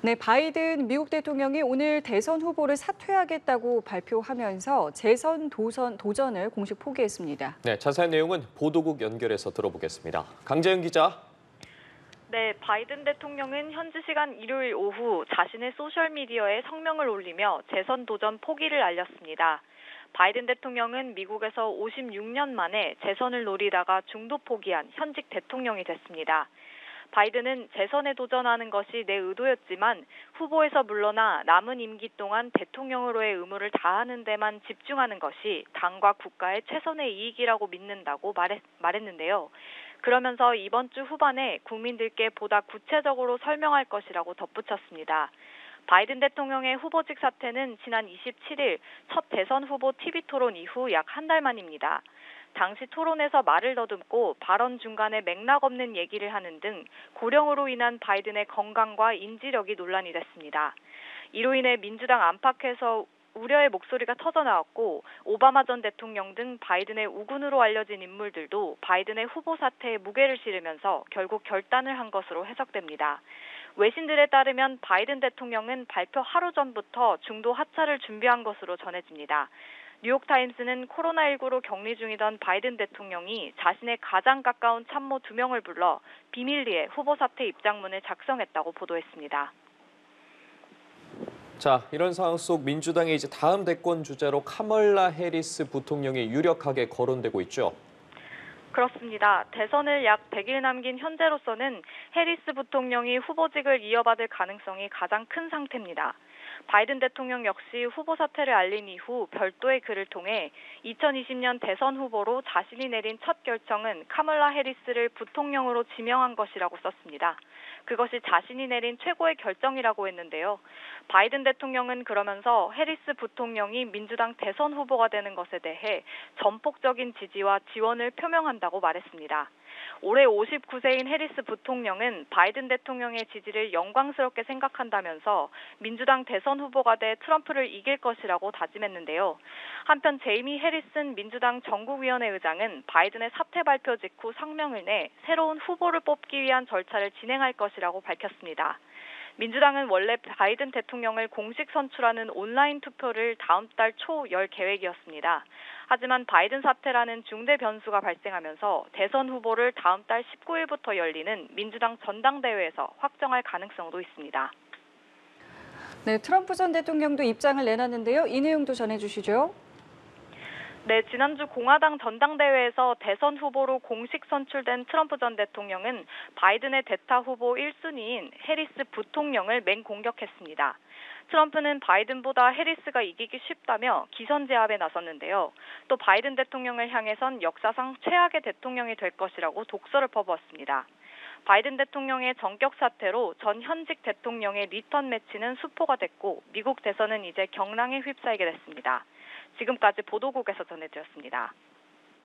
네, 바이든 미국 대통령이 오늘 대선 후보를 사퇴하겠다고 발표하면서 재선 도전을 공식 포기했습니다. 네, 자세한 내용은 보도국 연결해서 들어보겠습니다. 강재윤 기자. 네, 바이든 대통령은 현지 시간 일요일 오후 자신의 소셜미디어에 성명을 올리며 재선 도전 포기를 알렸습니다. 바이든 대통령은 미국에서 56년 만에 재선을 노리다가 중도 포기한 현직 대통령이 됐습니다. 바이든은 재선에 도전하는 것이 내 의도였지만 후보에서 물러나 남은 임기 동안 대통령으로의 의무를 다하는 데만 집중하는 것이 당과 국가의 최선의 이익이라고 믿는다고 말했는데요. 그러면서 이번 주 후반에 국민들께 보다 구체적으로 설명할 것이라고 덧붙였습니다. 바이든 대통령의 후보직 사퇴는 지난 27일 첫 대선 후보 TV 토론 이후 약 한 달 만입니다. 당시 토론에서 말을 더듬고 발언 중간에 맥락 없는 얘기를 하는 등 고령으로 인한 바이든의 건강과 인지력이 논란이 됐습니다. 이로 인해 민주당 안팎에서 우려의 목소리가 터져나왔고 오바마 전 대통령 등 바이든의 우군으로 알려진 인물들도 바이든의 후보 사퇴에 무게를 실으면서 결국 결단을 한 것으로 해석됩니다. 외신들에 따르면 바이든 대통령은 발표 하루 전부터 중도 하차를 준비한 것으로 전해집니다. 뉴욕타임스는 코로나19로 격리 중이던 바이든 대통령이 자신의 가장 가까운 참모 2명을 불러 비밀리에 후보 사퇴 입장문을 작성했다고 보도했습니다. 자, 이런 상황 속 민주당의 이제 다음 대권 주자로 카멀라 해리스 부통령이 유력하게 거론되고 있죠. 그렇습니다. 대선을 약 100일 남긴 현재로서는 해리스 부통령이 후보직을 이어받을 가능성이 가장 큰 상태입니다. 바이든 대통령 역시 후보 사퇴를 알린 이후 별도의 글을 통해 2020년 대선 후보로 자신이 내린 첫 결정은 카멀라 해리스를 부통령으로 지명한 것이라고 썼습니다. 그것이 자신이 내린 최고의 결정이라고 했는데요. 바이든 대통령은 그러면서 해리스 부통령이 민주당 대선 후보가 되는 것에 대해 전폭적인 지지와 지원을 표명한다고 말했습니다. 올해 59세인 해리스 부통령은 바이든 대통령의 지지를 영광스럽게 생각한다면서 민주당 대선 후보가 돼 트럼프를 이길 것이라고 다짐했는데요. 한편 제이미 해리슨 민주당 전국위원회 의장은 바이든의 사퇴 발표 직후 성명을 내 새로운 후보를 뽑기 위한 절차를 진행할 것이라고 밝혔습니다. 민주당은 원래 바이든 대통령을 공식 선출하는 온라인 투표를 다음 달 초 열 계획이었습니다. 하지만 바이든 사태라는 중대 변수가 발생하면서 대선 후보를 다음 달 19일부터 열리는 민주당 전당대회에서 확정할 가능성도 있습니다. 네, 트럼프 전 대통령도 입장을 내놨는데요. 이 내용도 전해주시죠. 네, 지난주 공화당 전당대회에서 대선 후보로 공식 선출된 트럼프 전 대통령은 바이든의 대타 후보 1순위인 해리스 부통령을 맹공격했습니다. 트럼프는 바이든보다 해리스가 이기기 쉽다며 기선 제압에 나섰는데요. 또 바이든 대통령을 향해선 역사상 최악의 대통령이 될 것이라고 독설을 퍼부었습니다. 바이든 대통령의 전격 사퇴로 전 현직 대통령의 리턴 매치는 수포가 됐고 미국 대선은 이제 경랑에 휩싸이게 됐습니다. 지금까지 보도국에서 전해드렸습니다.